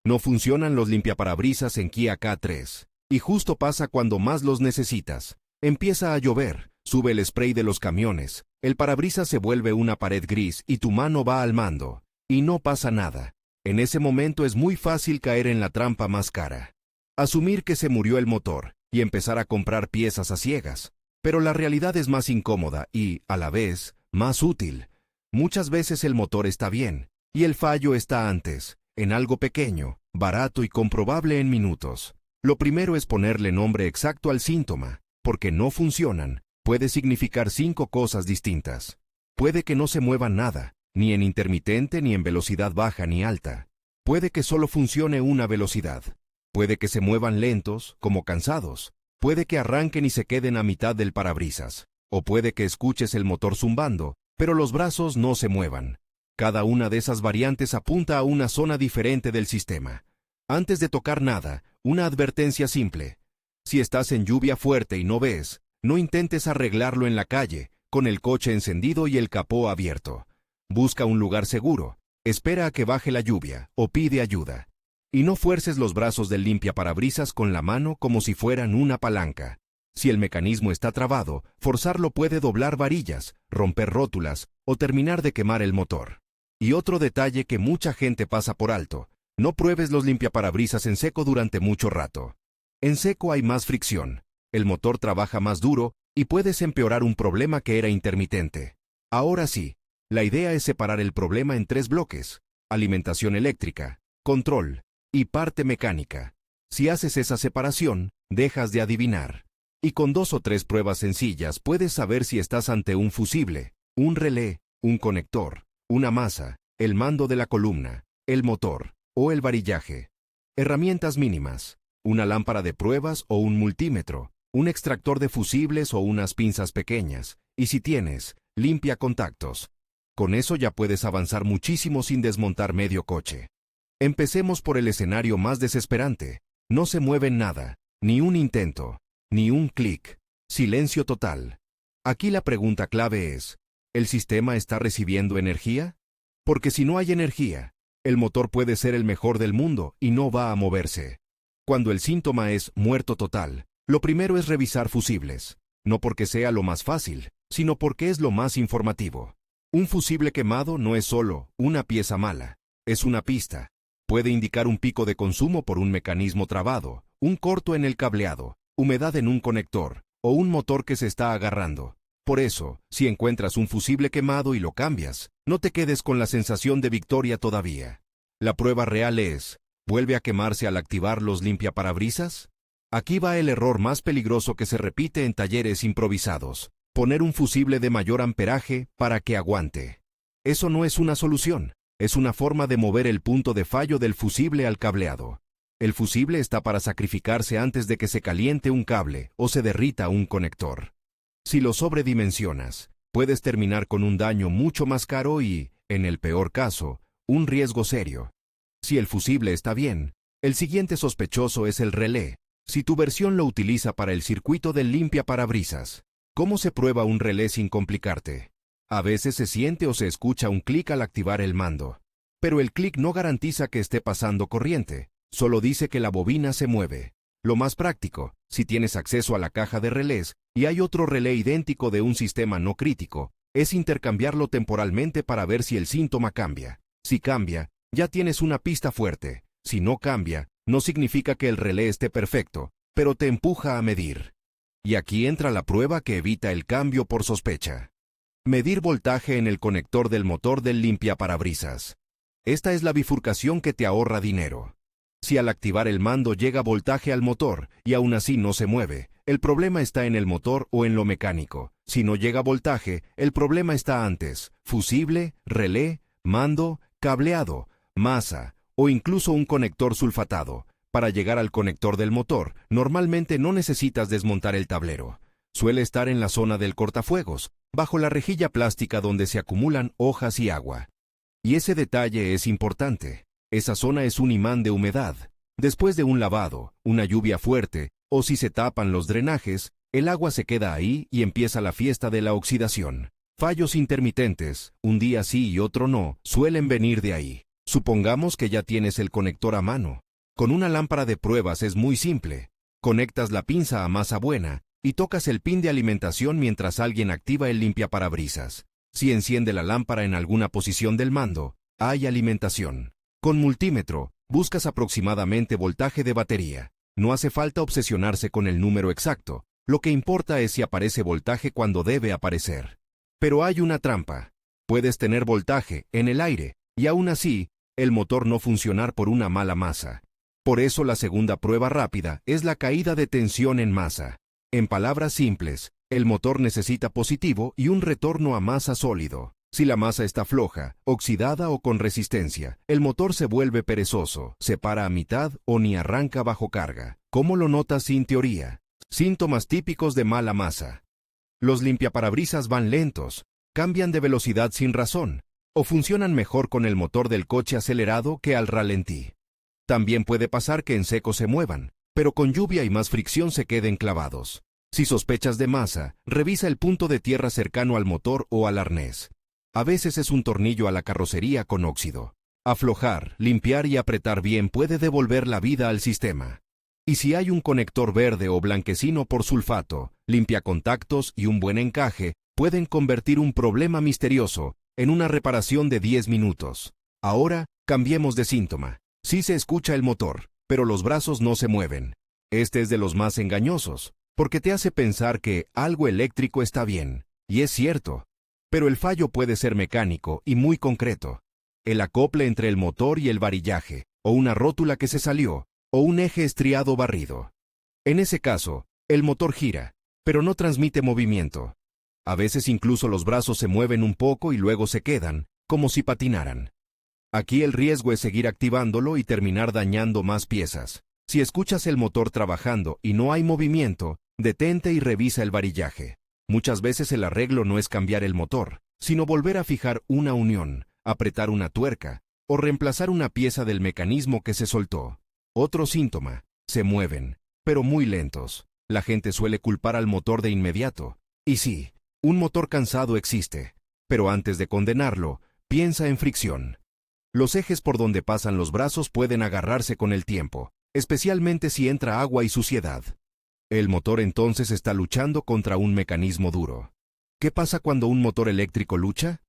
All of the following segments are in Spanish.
No funcionan los limpiaparabrisas en Kia K3. Y justo pasa cuando más los necesitas. Empieza a llover, sube el spray de los camiones, el parabrisas se vuelve una pared gris y tu mano va al mando. Y no pasa nada. En ese momento es muy fácil caer en la trampa más cara. Asumir que se murió el motor y empezar a comprar piezas a ciegas. Pero la realidad es más incómoda y, a la vez, más útil. Muchas veces el motor está bien, y el fallo está antes, en algo pequeño, barato y comprobable en minutos. Lo primero es ponerle nombre exacto al síntoma, porque no funcionan. Puede significar 5 cosas distintas. Puede que no se mueva nada, ni en intermitente ni en velocidad baja ni alta. Puede que solo funcione una velocidad. Puede que se muevan lentos, como cansados. Puede que arranquen y se queden a mitad del parabrisas. O puede que escuches el motor zumbando, pero los brazos no se muevan. Cada una de esas variantes apunta a una zona diferente del sistema. Antes de tocar nada, una advertencia simple. Si estás en lluvia fuerte y no ves, no intentes arreglarlo en la calle, con el coche encendido y el capó abierto. Busca un lugar seguro, espera a que baje la lluvia, o pide ayuda. Y no fuerces los brazos del limpiaparabrisas con la mano como si fueran una palanca. Si el mecanismo está trabado, forzarlo puede doblar varillas, romper rótulas, o terminar de quemar el motor. Y otro detalle que mucha gente pasa por alto: no pruebes los limpiaparabrisas en seco durante mucho rato. En seco hay más fricción, el motor trabaja más duro y puedes empeorar un problema que era intermitente. Ahora sí, la idea es separar el problema en 3 bloques: alimentación eléctrica, control y parte mecánica. Si haces esa separación, dejas de adivinar. Y con 2 o 3 pruebas sencillas puedes saber si estás ante un fusible, un relé, un conector, una masa, el mando de la columna, el motor o el varillaje. Herramientas mínimas: una lámpara de pruebas o un multímetro, un extractor de fusibles o unas pinzas pequeñas, y si tienes, limpia contactos. Con eso ya puedes avanzar muchísimo sin desmontar medio coche. Empecemos por el escenario más desesperante. No se mueve nada, ni un intento, ni un clic. Silencio total. Aquí la pregunta clave es: ¿el sistema está recibiendo energía? Porque si no hay energía, el motor puede ser el mejor del mundo y no va a moverse. Cuando el síntoma es muerto total, lo primero es revisar fusibles. No porque sea lo más fácil, sino porque es lo más informativo. Un fusible quemado no es solo una pieza mala, es una pista. Puede indicar un pico de consumo por un mecanismo trabado, un corto en el cableado, humedad en un conector, o un motor que se está agarrando. Por eso, si encuentras un fusible quemado y lo cambias, no te quedes con la sensación de victoria todavía. La prueba real es: ¿vuelve a quemarse al activar los limpiaparabrisas? Aquí va el error más peligroso que se repite en talleres improvisados: poner un fusible de mayor amperaje para que aguante. Eso no es una solución, es una forma de mover el punto de fallo del fusible al cableado. El fusible está para sacrificarse antes de que se caliente un cable o se derrita un conector. Si lo sobredimensionas, puedes terminar con un daño mucho más caro y, en el peor caso, un riesgo serio. Si el fusible está bien, el siguiente sospechoso es el relé. Si tu versión lo utiliza para el circuito del limpiaparabrisas, ¿cómo se prueba un relé sin complicarte? A veces se siente o se escucha un clic al activar el mando. Pero el clic no garantiza que esté pasando corriente, solo dice que la bobina se mueve. Lo más práctico, si tienes acceso a la caja de relés y hay otro relé idéntico de un sistema no crítico, es intercambiarlo temporalmente para ver si el síntoma cambia. Si cambia, ya tienes una pista fuerte. Si no cambia, no significa que el relé esté perfecto, pero te empuja a medir. Y aquí entra la prueba que evita el cambio por sospecha. Medir voltaje en el conector del motor del limpiaparabrisas. Esta es la bifurcación que te ahorra dinero. Si al activar el mando llega voltaje al motor y aún así no se mueve, el problema está en el motor o en lo mecánico. Si no llega voltaje, el problema está antes: fusible, relé, mando, cableado, masa o incluso un conector sulfatado. Para llegar al conector del motor, normalmente no necesitas desmontar el tablero. Suele estar en la zona del cortafuegos, bajo la rejilla plástica donde se acumulan hojas y agua. Y ese detalle es importante. Esa zona es un imán de humedad. Después de un lavado, una lluvia fuerte, o si se tapan los drenajes, el agua se queda ahí y empieza la fiesta de la oxidación. Fallos intermitentes, un día sí y otro no, suelen venir de ahí. Supongamos que ya tienes el conector a mano. Con una lámpara de pruebas es muy simple. Conectas la pinza a masa buena y tocas el pin de alimentación mientras alguien activa el limpiaparabrisas. Si enciende la lámpara en alguna posición del mando, hay alimentación. Con multímetro, buscas aproximadamente voltaje de batería. No hace falta obsesionarse con el número exacto. Lo que importa es si aparece voltaje cuando debe aparecer. Pero hay una trampa. Puedes tener voltaje en el aire, y aún así, el motor no funcionar por una mala masa. Por eso la segunda prueba rápida es la caída de tensión en masa. En palabras simples, el motor necesita positivo y un retorno a masa sólido. Si la masa está floja, oxidada o con resistencia, el motor se vuelve perezoso, se para a mitad o ni arranca bajo carga. ¿Cómo lo notas sin teoría? Síntomas típicos de mala masa. Los limpiaparabrisas van lentos, cambian de velocidad sin razón, o funcionan mejor con el motor del coche acelerado que al ralentí. También puede pasar que en seco se muevan, pero con lluvia y más fricción se queden clavados. Si sospechas de masa, revisa el punto de tierra cercano al motor o al arnés. A veces es un tornillo a la carrocería con óxido. Aflojar, limpiar y apretar bien puede devolver la vida al sistema. Y si hay un conector verde o blanquecino por sulfato, limpiacontactos y un buen encaje, pueden convertir un problema misterioso en una reparación de 10 minutos. Ahora, cambiemos de síntoma. Sí se escucha el motor, pero los brazos no se mueven. Este es de los más engañosos, porque te hace pensar que algo eléctrico está bien, y es cierto. Pero el fallo puede ser mecánico y muy concreto. El acople entre el motor y el varillaje, o una rótula que se salió, o un eje estriado barrido. En ese caso, el motor gira, pero no transmite movimiento. A veces incluso los brazos se mueven un poco y luego se quedan, como si patinaran. Aquí el riesgo es seguir activándolo y terminar dañando más piezas. Si escuchas el motor trabajando y no hay movimiento, detente y revisa el varillaje. Muchas veces el arreglo no es cambiar el motor, sino volver a fijar una unión, apretar una tuerca, o reemplazar una pieza del mecanismo que se soltó. Otro síntoma: se mueven, pero muy lentos. La gente suele culpar al motor de inmediato. Y sí, un motor cansado existe, pero antes de condenarlo, piensa en fricción. Los ejes por donde pasan los brazos pueden agarrarse con el tiempo, especialmente si entra agua y suciedad. El motor entonces está luchando contra un mecanismo duro. ¿Qué pasa cuando un motor eléctrico lucha?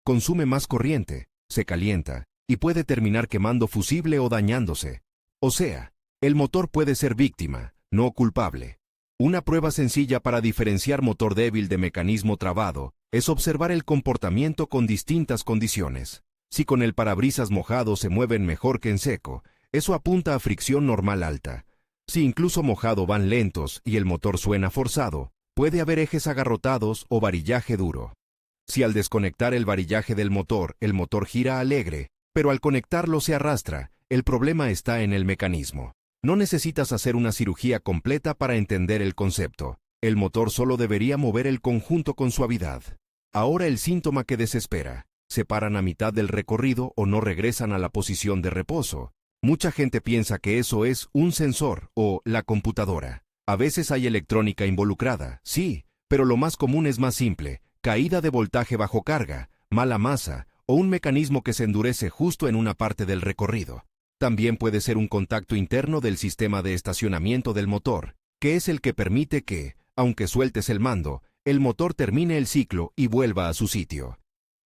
Consume más corriente, se calienta, y puede terminar quemando fusible o dañándose. O sea, el motor puede ser víctima, no culpable. Una prueba sencilla para diferenciar motor débil de mecanismo trabado es observar el comportamiento con distintas condiciones. Si con el parabrisas mojado se mueven mejor que en seco, eso apunta a fricción normal alta. Si incluso mojado van lentos y el motor suena forzado, puede haber ejes agarrotados o varillaje duro. Si al desconectar el varillaje del motor, el motor gira alegre, pero al conectarlo se arrastra, el problema está en el mecanismo. No necesitas hacer una cirugía completa para entender el concepto. El motor solo debería mover el conjunto con suavidad. Ahora el síntoma que desespera: se paran a mitad del recorrido o no regresan a la posición de reposo. Mucha gente piensa que eso es un sensor o la computadora. A veces hay electrónica involucrada, sí, pero lo más común es más simple: caída de voltaje bajo carga, mala masa o un mecanismo que se endurece justo en una parte del recorrido. También puede ser un contacto interno del sistema de estacionamiento del motor, que es el que permite que, aunque sueltes el mando, el motor termine el ciclo y vuelva a su sitio.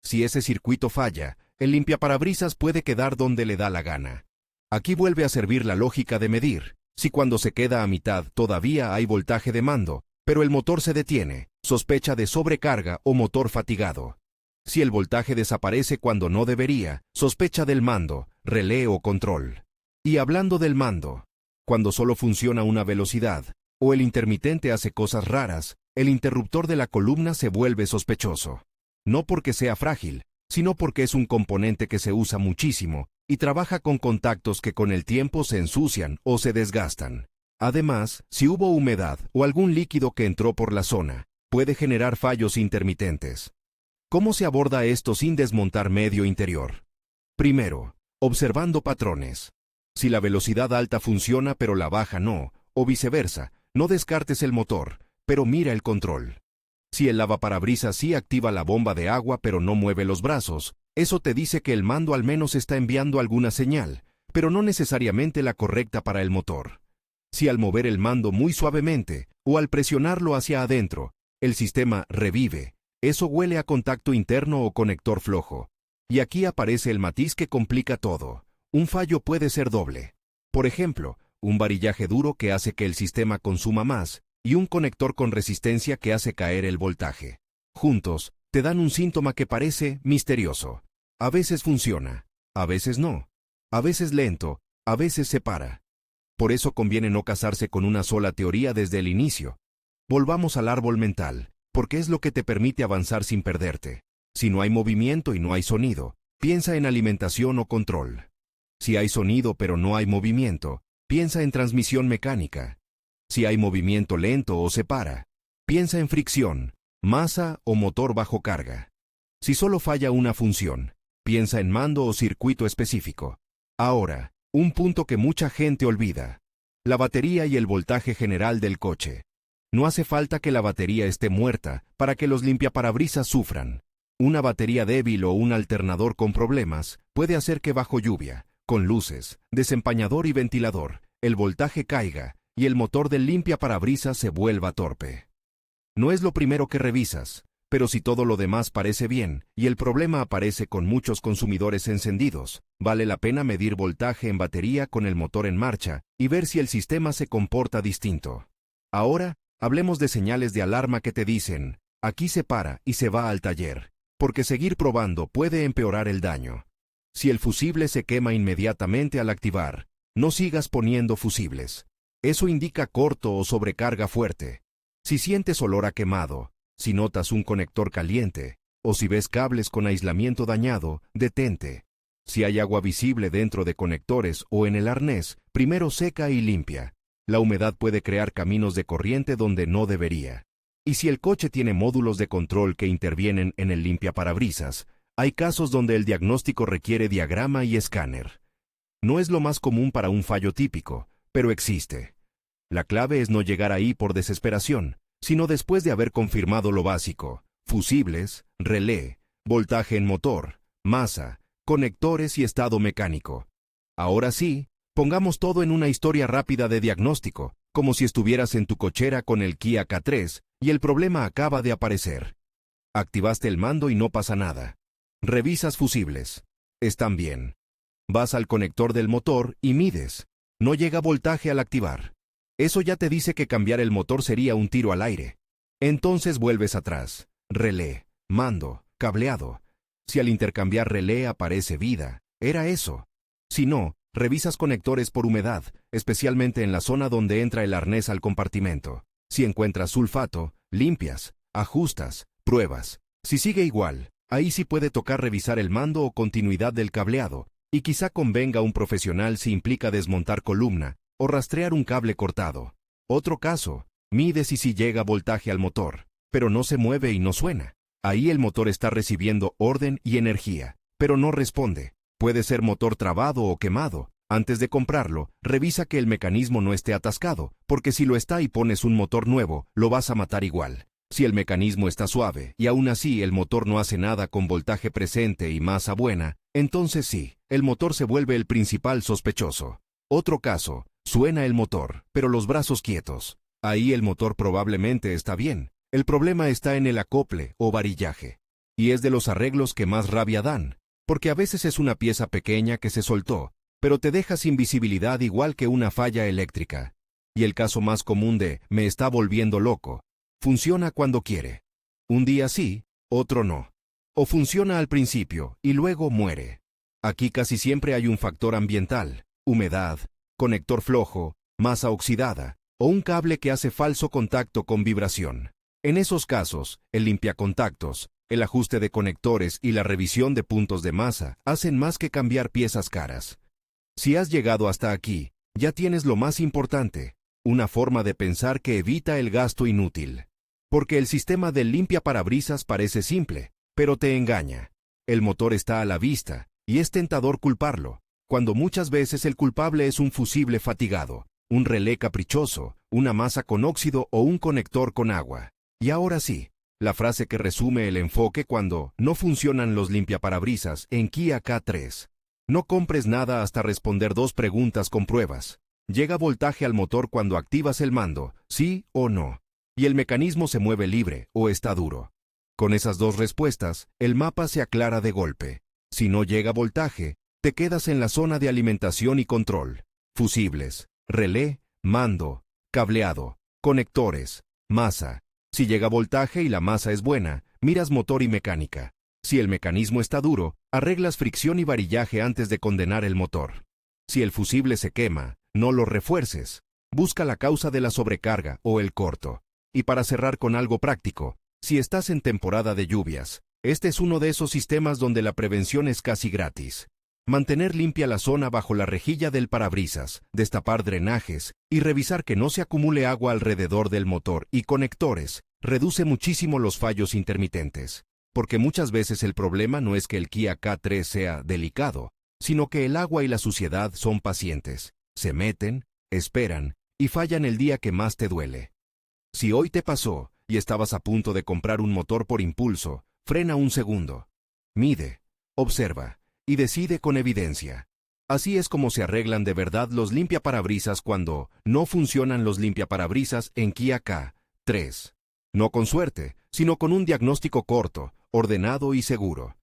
Si ese circuito falla, el limpiaparabrisas puede quedar donde le da la gana. Aquí vuelve a servir la lógica de medir. Si cuando se queda a mitad todavía hay voltaje de mando, pero el motor se detiene, sospecha de sobrecarga o motor fatigado. Si el voltaje desaparece cuando no debería, sospecha del mando, relé o control. Y hablando del mando, cuando solo funciona una velocidad, o el intermitente hace cosas raras, el interruptor de la columna se vuelve sospechoso. No porque sea frágil, sino porque es un componente que se usa muchísimo y trabaja con contactos que con el tiempo se ensucian o se desgastan. Además, si hubo humedad o algún líquido que entró por la zona, puede generar fallos intermitentes. ¿Cómo se aborda esto sin desmontar medio interior? Primero, observando patrones. Si la velocidad alta funciona pero la baja no, o viceversa, no descartes el motor, pero mira el control. Si el lavaparabrisas sí activa la bomba de agua pero no mueve los brazos, Eso te dice que el mando al menos está enviando alguna señal, pero no necesariamente la correcta para el motor. Si al mover el mando muy suavemente o al presionarlo hacia adentro, el sistema revive, eso huele a contacto interno o conector flojo. Y aquí aparece el matiz que complica todo. Un fallo puede ser doble. Por ejemplo, un varillaje duro que hace que el sistema consuma más y un conector con resistencia que hace caer el voltaje. Juntos, te dan un síntoma que parece misterioso. A veces funciona, a veces no. A veces lento, a veces se para. Por eso conviene no casarse con una sola teoría desde el inicio. Volvamos al árbol mental, porque es lo que te permite avanzar sin perderte. Si no hay movimiento y no hay sonido, piensa en alimentación o control. Si hay sonido pero no hay movimiento, piensa en transmisión mecánica. Si hay movimiento lento o se para, piensa en fricción, masa o motor bajo carga. Si solo falla una función, piensa en mando o circuito específico. Ahora, un punto que mucha gente olvida: la batería y el voltaje general del coche. No hace falta que la batería esté muerta para que los limpiaparabrisas sufran. Una batería débil o un alternador con problemas puede hacer que bajo lluvia, con luces, desempañador y ventilador, el voltaje caiga y el motor del limpiaparabrisas se vuelva torpe. No es lo primero que revisas, pero si todo lo demás parece bien y el problema aparece con muchos consumidores encendidos, vale la pena medir voltaje en batería con el motor en marcha y ver si el sistema se comporta distinto. Ahora, hablemos de señales de alarma que te dicen: aquí se para y se va al taller, porque seguir probando puede empeorar el daño. Si el fusible se quema inmediatamente al activar, no sigas poniendo fusibles. Eso indica corto o sobrecarga fuerte. Si sientes olor a quemado, si notas un conector caliente, o si ves cables con aislamiento dañado, detente. Si hay agua visible dentro de conectores o en el arnés, primero seca y limpia. La humedad puede crear caminos de corriente donde no debería. Y si el coche tiene módulos de control que intervienen en el limpiaparabrisas, hay casos donde el diagnóstico requiere diagrama y escáner. No es lo más común para un fallo típico, pero existe. La clave es no llegar ahí por desesperación, sino después de haber confirmado lo básico: fusibles, relé, voltaje en motor, masa, conectores y estado mecánico. Ahora sí, pongamos todo en una historia rápida de diagnóstico, como si estuvieras en tu cochera con el Kia K3 y el problema acaba de aparecer. Activaste el mando y no pasa nada. Revisas fusibles. Están bien. Vas al conector del motor y mides. No llega voltaje al activar. Eso ya te dice que cambiar el motor sería un tiro al aire. Entonces vuelves atrás. Relé, mando, cableado. Si al intercambiar relé aparece vida, era eso. Si no, revisas conectores por humedad, especialmente en la zona donde entra el arnés al compartimento. Si encuentras sulfato, limpias, ajustas, pruebas. Si sigue igual, ahí sí puede tocar revisar el mando o continuidad del cableado, y quizá convenga un profesional si implica desmontar columna o rastrear un cable cortado. Otro caso, mides y si llega voltaje al motor, pero no se mueve y no suena. Ahí el motor está recibiendo orden y energía, pero no responde. Puede ser motor trabado o quemado. Antes de comprarlo, revisa que el mecanismo no esté atascado, porque si lo está y pones un motor nuevo, lo vas a matar igual. Si el mecanismo está suave y aún así el motor no hace nada con voltaje presente y masa buena, entonces sí, el motor se vuelve el principal sospechoso. Otro caso, suena el motor, pero los brazos quietos. Ahí el motor probablemente está bien. El problema está en el acople o varillaje. Y es de los arreglos que más rabia dan, porque a veces es una pieza pequeña que se soltó, pero te deja sin visibilidad igual que una falla eléctrica. Y el caso más común de «me está volviendo loco», funciona cuando quiere. Un día sí, otro no. O funciona al principio y luego muere. Aquí casi siempre hay un factor ambiental, humedad, conector flojo, masa oxidada, o un cable que hace falso contacto con vibración. En esos casos, el limpiacontactos, el ajuste de conectores y la revisión de puntos de masa hacen más que cambiar piezas caras. Si has llegado hasta aquí, ya tienes lo más importante, una forma de pensar que evita el gasto inútil. Porque el sistema del limpiaparabrisas parece simple, pero te engaña. El motor está a la vista, y es tentador culparlo, cuando muchas veces el culpable es un fusible fatigado, un relé caprichoso, una masa con óxido o un conector con agua. Y ahora sí, la frase que resume el enfoque cuando no funcionan los limpiaparabrisas en Kia K3. No compres nada hasta responder 2 preguntas con pruebas. ¿Llega voltaje al motor cuando activas el mando, sí o no? ¿Y el mecanismo se mueve libre o está duro? Con esas 2 respuestas, el mapa se aclara de golpe. Si no llega voltaje, te quedas en la zona de alimentación y control. Fusibles, relé, mando, cableado, conectores, masa. Si llega voltaje y la masa es buena, miras motor y mecánica. Si el mecanismo está duro, arreglas fricción y varillaje antes de condenar el motor. Si el fusible se quema, no lo refuerces. Busca la causa de la sobrecarga o el corto. Y para cerrar con algo práctico, si estás en temporada de lluvias, este es uno de esos sistemas donde la prevención es casi gratis. Mantener limpia la zona bajo la rejilla del parabrisas, destapar drenajes y revisar que no se acumule agua alrededor del motor y conectores reduce muchísimo los fallos intermitentes. Porque muchas veces el problema no es que el Kia K3 sea delicado, sino que el agua y la suciedad son pacientes. Se meten, esperan y fallan el día que más te duele. Si hoy te pasó y estabas a punto de comprar un motor por impulso, frena un segundo. Mide, observa y decide con evidencia. Así es como se arreglan de verdad los limpiaparabrisas cuando no funcionan los limpiaparabrisas en Kia K3. No con suerte, sino con un diagnóstico corto, ordenado y seguro.